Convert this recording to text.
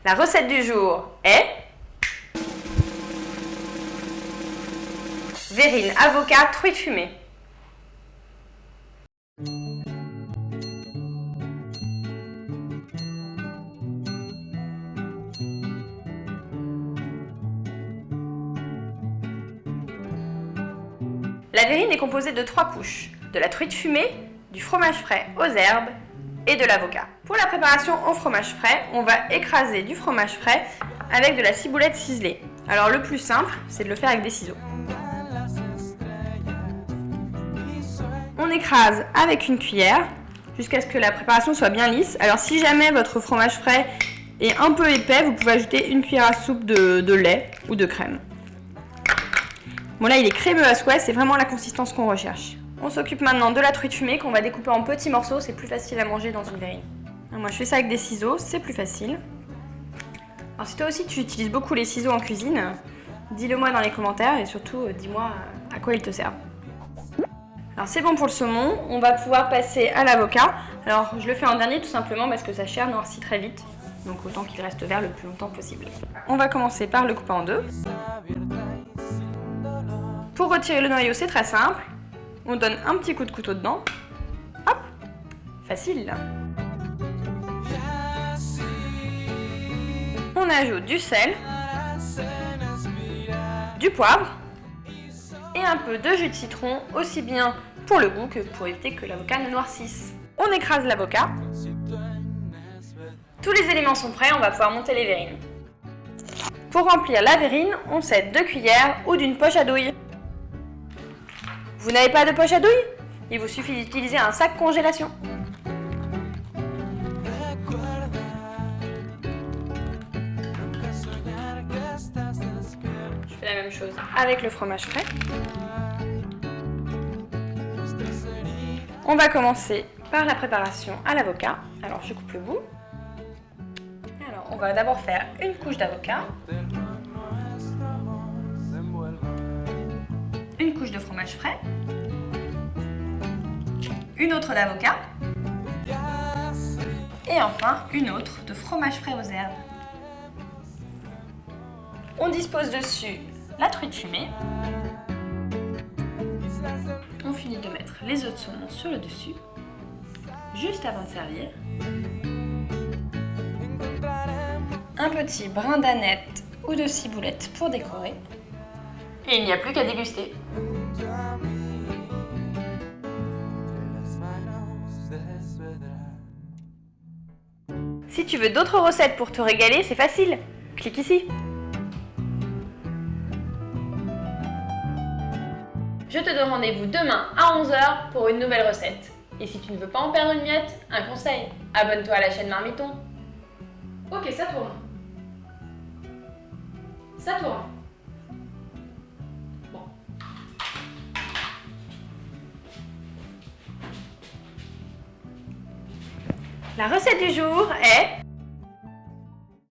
La recette du jour est verrine, avocat, truite fumée. La verrine est composée de 3 couches, de la truite fumée, du fromage frais aux herbes et de l'avocat. Pour la préparation au fromage frais, on va écraser du fromage frais avec de la ciboulette ciselée. Alors le plus simple, c'est de le faire avec des ciseaux. On écrase avec une cuillère jusqu'à ce que la préparation soit bien lisse. Alors si jamais votre fromage frais est un peu épais, vous pouvez ajouter une cuillère à soupe de lait ou de crème. Bon là il est crémeux à souhait, c'est vraiment la consistance qu'on recherche. On s'occupe maintenant de la truite fumée qu'on va découper en petits morceaux, c'est plus facile à manger dans une verrine. Alors moi je fais ça avec des ciseaux, c'est plus facile. Alors si toi aussi tu utilises beaucoup les ciseaux en cuisine, dis-le moi dans les commentaires et surtout dis-moi à quoi ils te servent. Alors c'est bon pour le saumon, on va pouvoir passer à l'avocat. Alors je le fais en dernier tout simplement parce que sa chair noircit très vite, donc autant qu'il reste vert le plus longtemps possible. On va commencer par le couper en deux. Pour retirer le noyau, c'est très simple. On donne un petit coup de couteau dedans. Hop, facile. On ajoute du sel, du poivre et un peu de jus de citron, aussi bien pour le goût que pour éviter que l'avocat ne noircisse. On écrase l'avocat. Tous les éléments sont prêts, on va pouvoir monter les verrines. Pour remplir la verrine, on s'aide de cuillères ou d'une poche à douille. Vous n'avez pas de poche à douille? Il vous suffit d'utiliser un sac congélation. Je fais la même chose avec le fromage frais. On va commencer par la préparation à l'avocat. Alors je coupe le bout. Alors on va d'abord faire une couche d'avocat. Une couche de fromage frais, une autre d'avocat et enfin une autre de fromage frais aux herbes. On dispose dessus la truite fumée. On finit de mettre les œufs de saumon sur le dessus, juste avant de servir. Un petit brin d'aneth ou de ciboulette pour décorer. Et il n'y a plus qu'à déguster. Si tu veux d'autres recettes pour te régaler, c'est facile. Clique ici. Je te donne rendez-vous demain à 11 h pour une nouvelle recette. Et si tu ne veux pas en perdre une miette, un conseil, abonne-toi à la chaîne Marmiton. Ok, ça tourne. Ça tourne. La recette du jour est